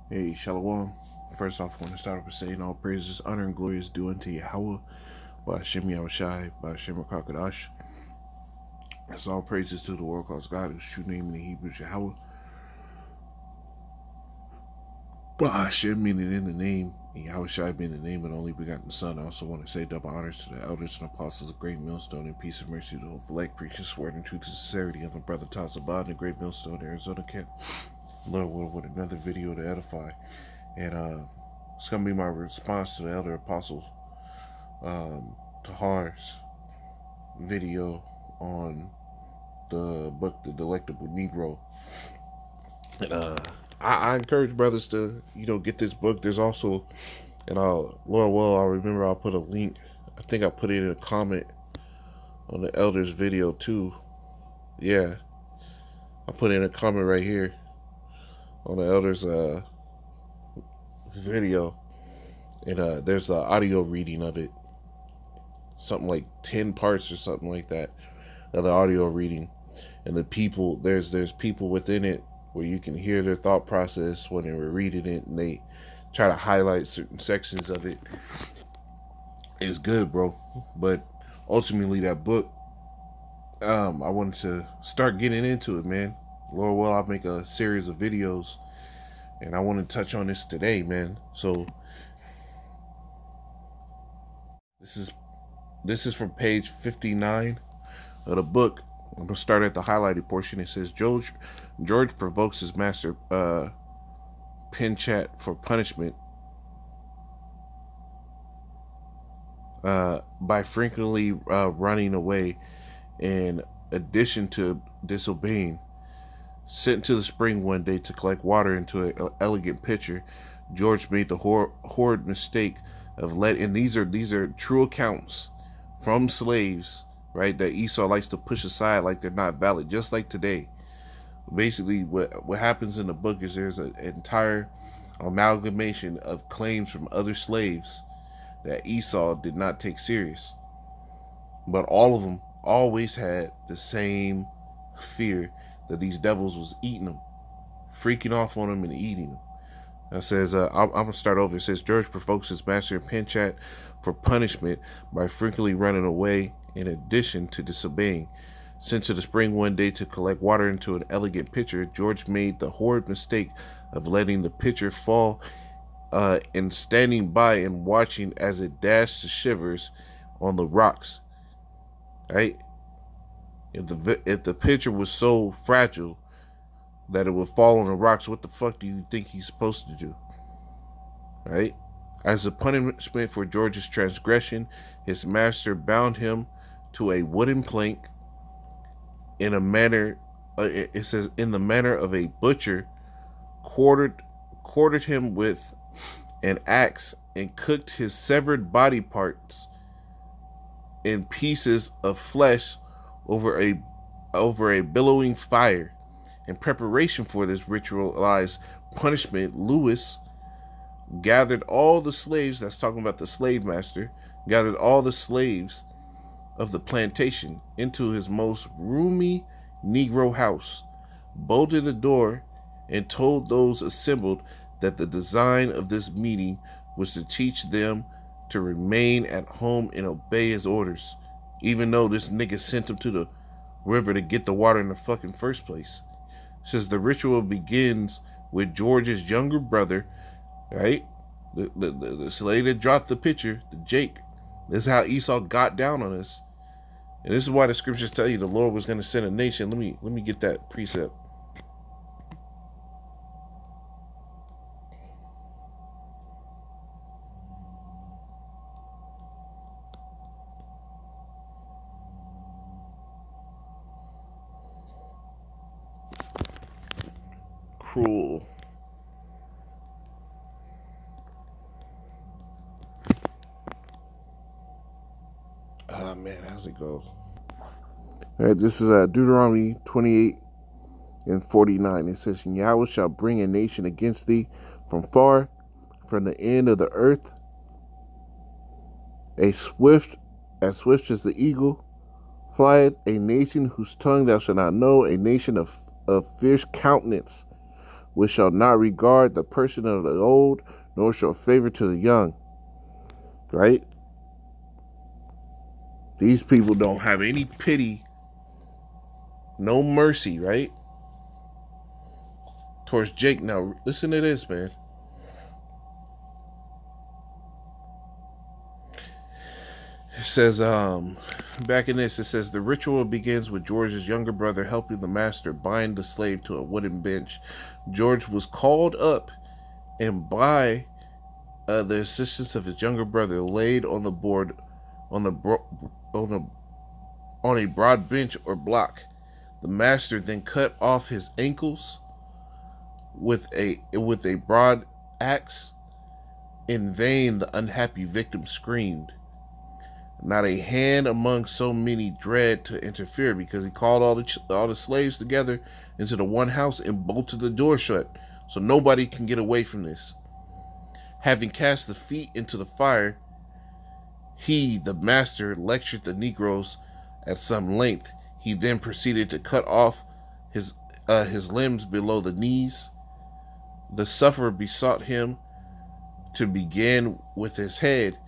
Hey, Shalom. First off, I want to start off by saying all praises, honor, and glory is due unto Yahweh, by Hashem Yahushai, by Hashem Kakadash. That's all praises to the world cause God, whose true name in the Hebrew is Yahweh. By Hashem meaning in the name, and Yahushai being the name of the only begotten Son. I also want to say double honors to the elders and apostles of Great Millstone, and peace and mercy to the whole elect, preaching, word, and truth and sincerity of my brother Tazabad in the Great Millstone, Arizona camp. Lord will with another video to edify. And it's going to be my response to the elder apostles, Tahar's video on the book, The Delectable Negro. And I encourage brothers to, get this book. There's also, and I'll remember I'll put a link. I think I put it in a comment on the elders video too. Yeah. I put it in a comment right here on the elders video. And there's the audio reading of it. Something like 10 parts or something like that of the audio reading. And the people, there's people within it where you can hear their thought process when they were reading it, and they try to highlight certain sections of it. It's good, bro. But ultimately, that book, I wanted to start getting into it, man. Lord will, I'll make a series of videos, and I want to touch on this today, man. So this is from page 59 of the book. I'm gonna start at the highlighted portion. It says George provokes his master Pinchat for punishment by frequently running away. In addition to disobeying, sent to the spring one day to collect water into an elegant pitcher, George made the horrid mistake of and these are true accounts from slaves, right, that Esau likes to push aside like they're not valid, just like today. Basically, what happens in the book is there's an entire amalgamation of claims from other slaves that Esau did not take serious. But all of them always had the same fear that these devils was eating them, freaking off on them and eating them. It says, I'm going to start over. It says, George provokes his master Pinchat for punishment by frequently running away in addition to disobeying. Sent to the spring one day to collect water into an elegant pitcher, George made the horrid mistake of letting the pitcher fall and standing by and watching as it dashed to shivers on the rocks. Right? If the pitcher was so fragile that it would fall on the rocks, what the fuck do you think he's supposed to do? Right? As a punishment for George's transgression, his master bound him to a wooden plank in a manner, it says, in the manner of a butcher, quartered him with an axe and cooked his severed body parts in pieces of flesh over a billowing fire. In preparation for this ritualized punishment, Lewis gathered all the slaves, that's talking about the slave master, gathered all the slaves of the plantation into his most roomy Negro house, bolted the door, and told those assembled that the design of this meeting was to teach them to remain at home and obey his orders, even though this nigga sent him to the river to get the water in the fucking first place. Says the ritual begins with George's younger brother, right? The slave that dropped the pitcher, the Jake. This is how Esau got down on us. And this is why the scriptures tell you the Lord was going to send a nation. Let me get that precept. Cruel. Oh man, how's it go? All right, this is Deuteronomy 28 and 49. It says, and Yahweh shall bring a nation against thee from far, from the end of the earth, as swift as the eagle flieth, a nation whose tongue thou shalt not know, a nation of fierce countenance, which shall not regard the person of the old, nor show favor to the young. Right? These people don't have any pity, no mercy, right? Towards Jake. Now, listen to this, man. It says, back in this, it says, the ritual begins with George's younger brother helping the master bind the slave to a wooden bench. George was called up and by the assistance of his younger brother laid on the board on the on a broad bench or block. The master then cut off his ankles with a broad axe. In vain the unhappy victim screamed. Not a hand among so many dread to interfere, because he called all the slaves together into the one house and bolted the door shut, so nobody can get away from this. Having cast the feet into the fire, he, the master, lectured the Negroes at some length. He then proceeded to cut off his limbs below the knees. The sufferer besought him to begin with his head.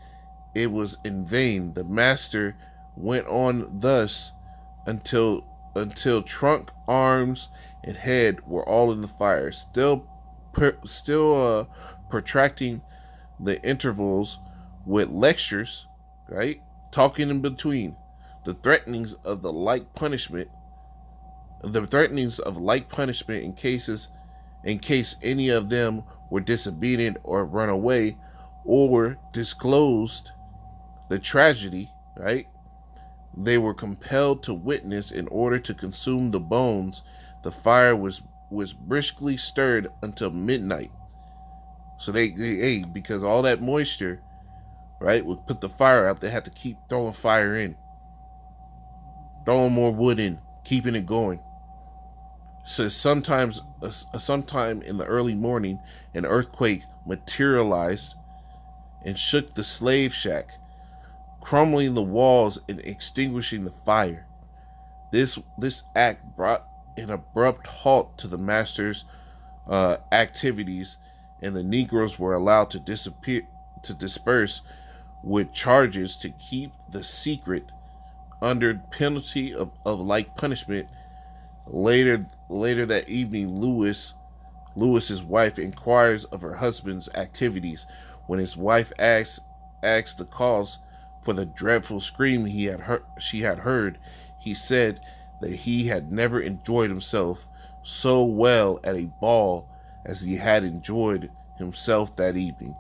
It was in vain. The master went on thus until trunk, arms, and head were all in the fire, still protracting the intervals with lectures, right? Talking in between. The threatenings of like punishment in case any of them were disobedient or run away or disclosed the tragedy, right? They were compelled to witness in order to consume the bones. The fire was briskly stirred until midnight. So they because all that moisture, right, would put the fire out. They had to keep throwing fire in, throwing more wood in, keeping it going. So sometime in the early morning, an earthquake materialized and shook the slave shack, crumbling the walls and extinguishing the fire. This act brought an abrupt halt to the master's activities, and the Negroes were allowed to disperse with charges to keep the secret under penalty of like punishment. Later that evening, Lewis's wife inquires of her husband's activities. When his wife asked the cause for the dreadful scream she had heard, he said that he had never enjoyed himself so well at a ball as he had enjoyed himself that evening.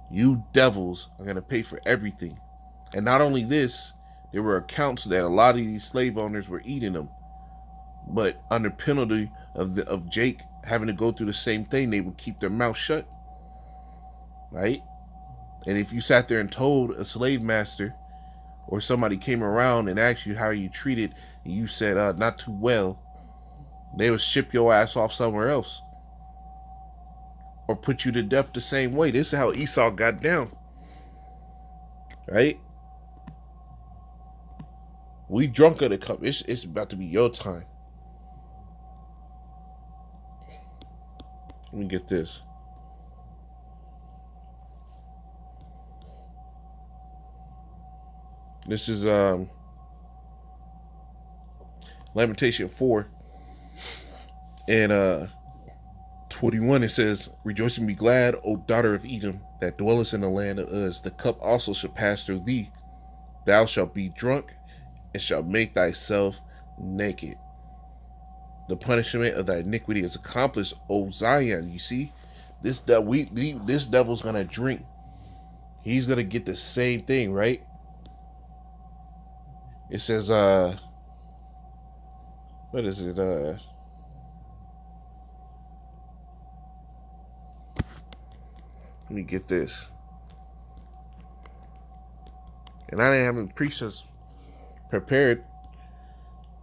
You devils are going to pay for everything. And not only this, there were accounts that a lot of these slave owners were eating them. But under penalty of Jake having to go through the same thing, they would keep their mouth shut. Right? And if you sat there and told a slave master or somebody came around and asked you how you treated and you said not too well, they would ship your ass off somewhere else or put you to death the same way. This is how Esau got down. Right? We drunk at the cup. It's about to be your time. Let me get this. This is Lamentation 4 and 21. It says, rejoice and be glad, O daughter of Edom, that dwellest in the land of Uz. The cup also shall pass through thee. Thou shalt be drunk and shalt make thyself naked. The punishment of thy iniquity is accomplished, O Zion. You see, this devil's gonna drink. He's gonna get the same thing, right? It says, what is it? Let me get this. And I didn't have any preachers prepared,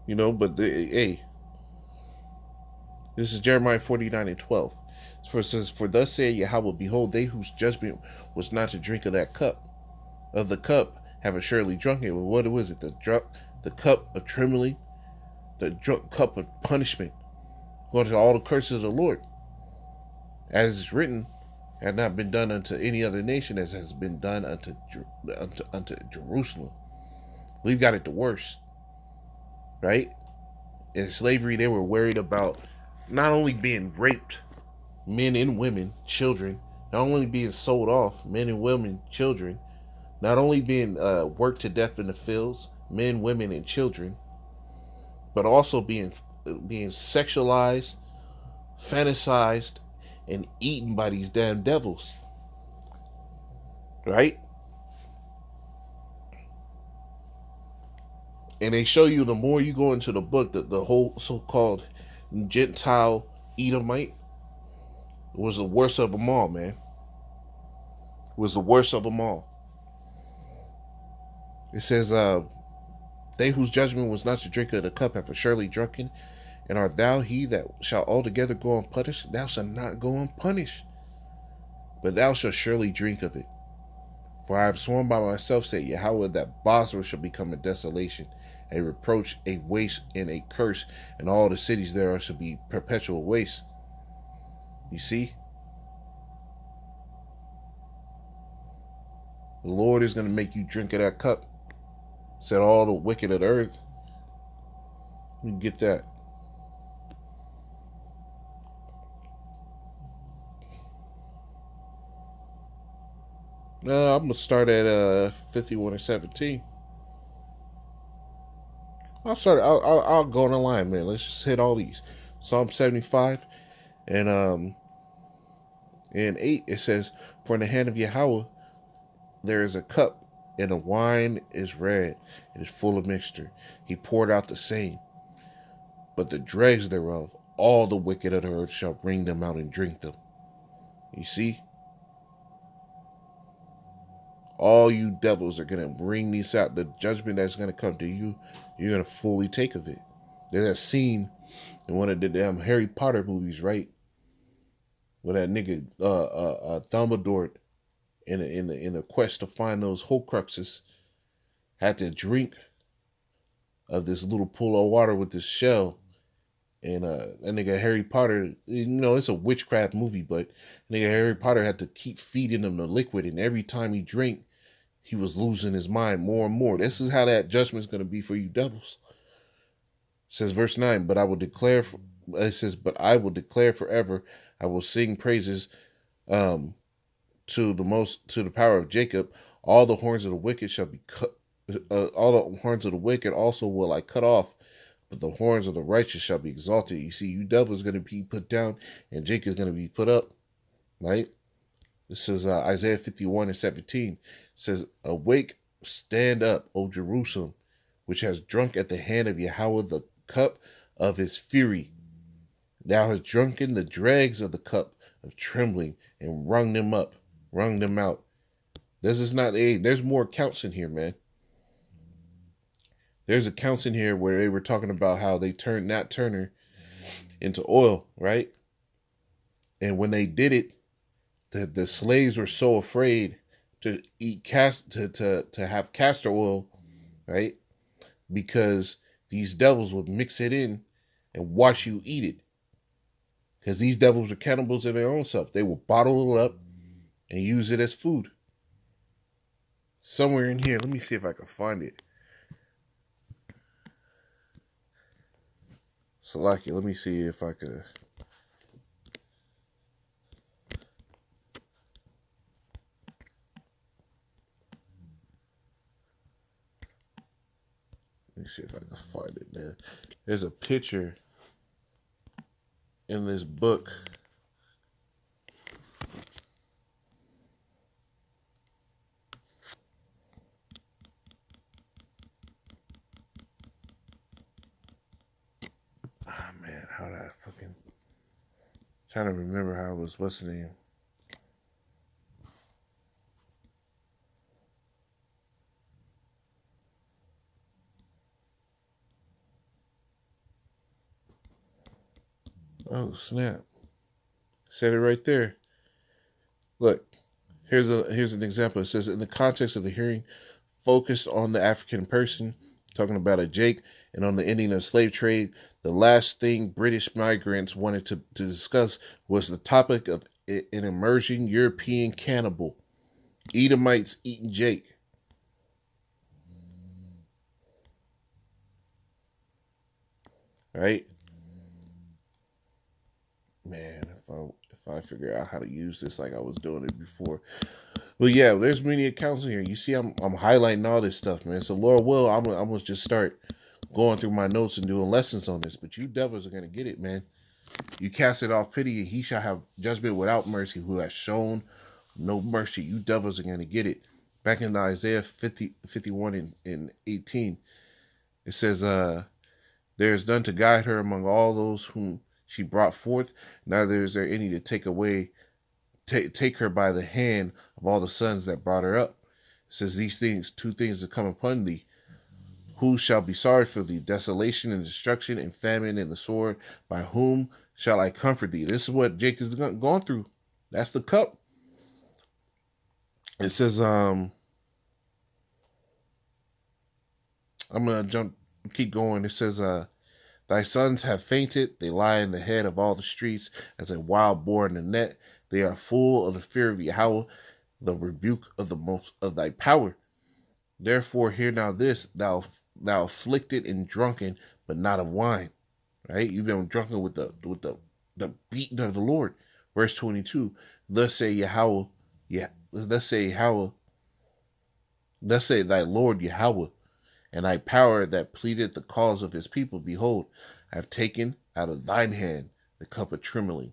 but hey, this is Jeremiah 49:12. For it says, for thus saith Yahweh, behold, they whose judgment was not to drink of the cup, have assuredly drunk it. Well, what was it? The cup of trembling, the cup of punishment, according to all the curses of the Lord, as is written, had not been done unto any other nation as has been done unto Jerusalem. We've got it the worst, right? In slavery, they were worried about not only being raped, men and women, children, not only being sold off, men and women, children, not only being worked to death in the fields, men, women, and children, but also being sexualized, fantasized, and eaten by these damn devils, right? And they show you the more you go into the book that the whole so-called Gentile Edomite was the worst of them all, man. Was the worst of them all. It says, they whose judgment was not to drink of the cup have surely drunken, and art thou he that shall altogether go unpunished? Thou shalt not go unpunished, but thou shalt surely drink of it. For I have sworn by myself, said Yahweh, that Basra shall become a desolation, a reproach, a waste, and a curse, and all the cities thereof shall be perpetual waste. You see? The Lord is going to make you drink of that cup. Said all the wicked of the earth. You get that. I'm going to start at 51 and 17. I'll go on the line, man. Let's just hit all these. Psalm 75 and 8, it says, for in the hand of Yahweh there is a cup, and the wine is red. It is full of mixture. He poured out the same. But the dregs thereof, all the wicked of the earth shall bring them out and drink them. You see? All you devils are going to bring these out. The judgment that's going to come to you, you're going to fully take of it. There's a scene in one of the damn Harry Potter movies, right? Where that nigga Dumbledore in the quest to find those Horcruxes had to drink of this little pool of water with this shell. And that nigga Harry Potter, it's a witchcraft movie, but nigga Harry Potter had to keep feeding him the liquid, and every time he drank, he was losing his mind more and more. This is how that judgment is going to be for you devils. It says verse 9, but I will declare, it says, but I will declare forever, I will sing praises um, to the power of Jacob. All the horns of the wicked shall be cut. All the horns of the wicked also will I cut off, but the horns of the righteous shall be exalted. You see, you devil is going to be put down, and Jacob is going to be put up, right? This is Isaiah 51 and 17. It says, awake, stand up, O Jerusalem, which has drunk at the hand of Yahweh the cup of his fury. Thou hast drunken the dregs of the cup of trembling and wrung them out. This is not there's more accounts in here, man. There's accounts in here where they were talking about how they turned Nat Turner into oil, right? And when they did it, the slaves were so afraid to eat to have castor oil, right? Because these devils would mix it in and watch you eat it. Because these devils are cannibals in their own self. They will bottle it up and use it as food. Somewhere in here, let me see if I can find it. Salaki, let me see if I could. Let me see if I can find it there. There's a picture in this book. Ah, man, how did I fucking. Trying to remember how it was. What's the name? Oh, snap. Said it right there. Look, here's an example. It says, in the context of the hearing, focused on the African person, talking about a Jake. And on the ending of slave trade, the last thing British migrants wanted to discuss was the topic of an emerging European cannibal, Edomites eating Jake. Right, man. If I figure out how to use this like I was doing it before. Well, yeah, there's many accounts in here. You see, I'm highlighting all this stuff, man. So, Lord will, I'm gonna just start going through my notes and doing lessons on this. But you devils are gonna get it, man. You cast it off pity, and he shall have judgment without mercy, who has shown no mercy. You devils are gonna get it. Back in Isaiah 51 and 18, it says, there is none to guide her among all those whom she brought forth, neither is there any to take her by the hand of all the sons that brought her up. It says these things, two things that come upon thee. Who shall be sorry for thee? Desolation and destruction and famine and the sword. By whom shall I comfort thee? This is what Jake is going through. That's the cup. It says, I'm gonna keep going. It says, thy sons have fainted, they lie in the head of all the streets as a wild boar in the net. They are full of the fear of Yahweh, the rebuke of the most of thy power. Therefore, hear now this, thou afflicted and drunken, but not of wine. Right? You've been drunken with the beating of the Lord. Verse 22. Thus say Yahweh, yeah, thus say Yahweh, thus say thy Lord Yahweh, and thy power that pleaded the cause of his people. Behold, I have taken out of thine hand the cup of trembling,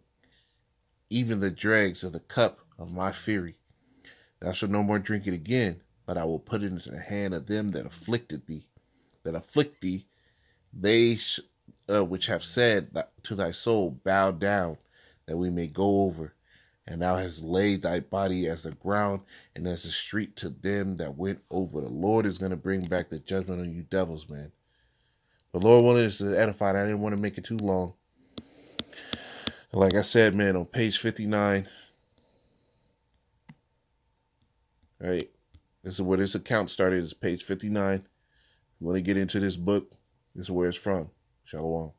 even the dregs of the cup of my fury. Thou shalt no more drink it again, but I will put it into the hand of them that afflict thee, they which have said to thy soul, bow down, that we may go over. And thou hast laid thy body as the ground and as the street to them that went over. The Lord is going to bring back the judgment on you devils, man. The Lord wanted us to edify. I didn't want to make it too long. Like I said, man, on page 59, right? This is where this account started. Is page 59. You want to get into this book? This is where it's from. Shalom.